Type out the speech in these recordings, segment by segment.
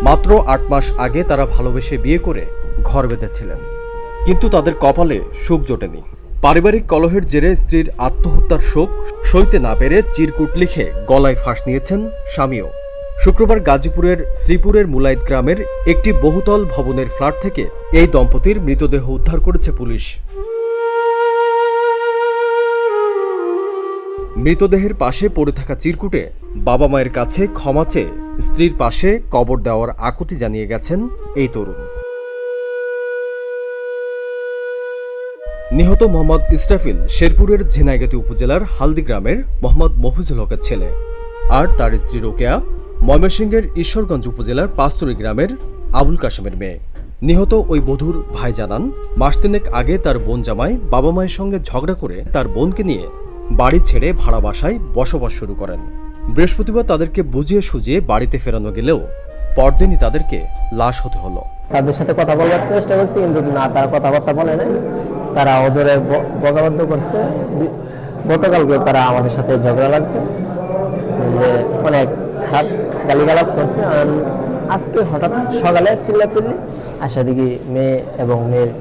মাত্র ৮ মাস আগে তারা ভালোবেসে বিয়ে করে ঘর বেঁধেছিলেন, কিন্তু তাদের কপালে সুখ জোটেনি। পারিবারিক কলহের জেরে স্ত্রীর আত্মহত্যার শোক সইতে না পেরে চিরকুট লিখে গলায় ফাঁস নিয়েছেন স্বামীও। শুক্রবার গাজীপুরের শ্রীপুরের মুলাইত গ্রামের একটি বহুতল ভবনের ফ্ল্যাট থেকে এই দম্পতির মৃতদেহ উদ্ধার করেছে পুলিশ। মৃতদেহের পাশে পড়ে থাকা চিরকুটে বাবা মায়ের কাছে ক্ষমা চেয়ে স্ত্রীর পাশে কবর দেওয়ার আকুতি জানিয়ে গেছেন এই তরুণ। নিহত মোহাম্মদ ইসরাফিল শেরপুরের ঝিনাইগাতি উপজেলার হালদি গ্রামের মোহাম্মদ মফিজুল হকের ছেলে, আর তার স্ত্রী রোকেয়া ময়মনসিংহের ঈশ্বরগঞ্জ উপজেলার পাঁচতুরি গ্রামের আবুল কাশেমের মেয়ে। নিহত ওই বধূর ভাই জানান, মাস তিনেক আগে তার বোন জামাই বাবা মায়ের সঙ্গে ঝগড়া করে তার বোনকে নিয়ে বাড়ি ছেড়ে ভাড়া বাসায় বসবাস শুরু করেন। বৃহস্পতিবার তাদেরকে বুঝিয়ে সুঝিয়ে বাড়িতে ফেরানো গেলেও পরদিনই তাদেরকে লাশ হতে হলো। তাদের সাথে কথা বলার চেষ্টা করছি, কিন্তু না, তারা কথাবার্তা বলে নাই। তারা অজরে বকাবদ্ধ করছে। গতকালকে তারা আমাদের সাথে ঝগড়া লাগছে, যে অনেক খারাপ গালিগালাজ করছে। আর আজকে হঠাৎ সকালে চিল্লাচিল্লি আসা দেখি মেয়ে এবং মেয়ের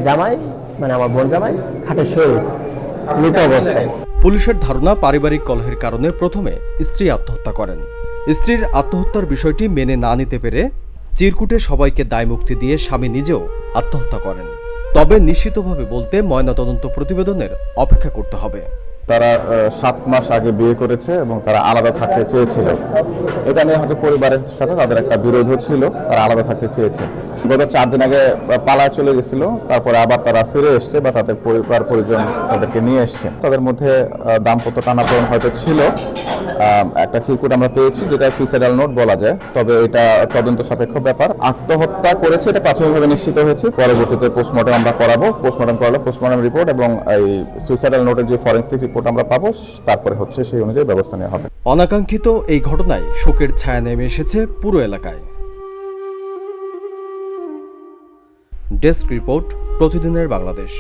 জামাই, মানে আমার বোন জামাই, খাটে শুয়ে গেছে মৃত অবস্থায়। পুলিশের ধারণা, পারিবারিক কলহের কারণে প্রথমে স্ত্রী আত্মহত্যা করেন। স্ত্রীর আত্মহত্যার বিষয়টি মেনে না নিতে পেরে চিরকুটে সবাইকে দায়মুক্তি দিয়ে স্বামী নিজেও আত্মহত্যা করেন। তবে নিশ্চিতভাবে বলতে ময়নাতদন্ত প্রতিবেদনের অপেক্ষা করতে হবে। তারা 7 মাস আগে বিয়ে করেছে এবং তারা আলাদা থাকতে চেয়েছিল। এটা নিয়ে হয়তো পরিবারের সাথে তাদের একটা বিরোধ ছিল, তারা আলাদা থাকতে চেয়েছে। গত 4 দিন আগে পালায় চলে গেছিল, তারপরে আবার তারা ফিরে এসছে বা তাদের পরিবার পরিজন তাদেরকে নিয়ে এসছে। তাদের মধ্যে দাম্পত্য টানাপোড়েন হয়তো ছিল। একটা চিরকুট আমরা পেয়েছি, যেটা সুইসাইডাল নোট বলা যায়, তবে এটা তদন্ত সাপেক্ষ ব্যাপার। আত্মহত্যা করেছে এটা প্রাথমিকভাবে নিশ্চিত হয়েছে। পরবর্তীতে পোস্টমর্টম আমরা করাবো। পোস্টমর্টম করালে পোস্টমর্টম রিপোর্ট এবং এই সুইসাইডাল নোটের যে ফরেন্সিক রিপোর্ট আমরা পাবো, তারপরে হচ্ছে সেই অনুযায়ী ব্যবস্থা নেওয়া হবে। অনাকাঙ্ক্ষিত এই ঘটনায় শোকের ছায়া নেমে এসেছে পুরো এলাকায়। ডেস্ক রিপোর্ট, প্রতিদিনের বাংলাদেশ।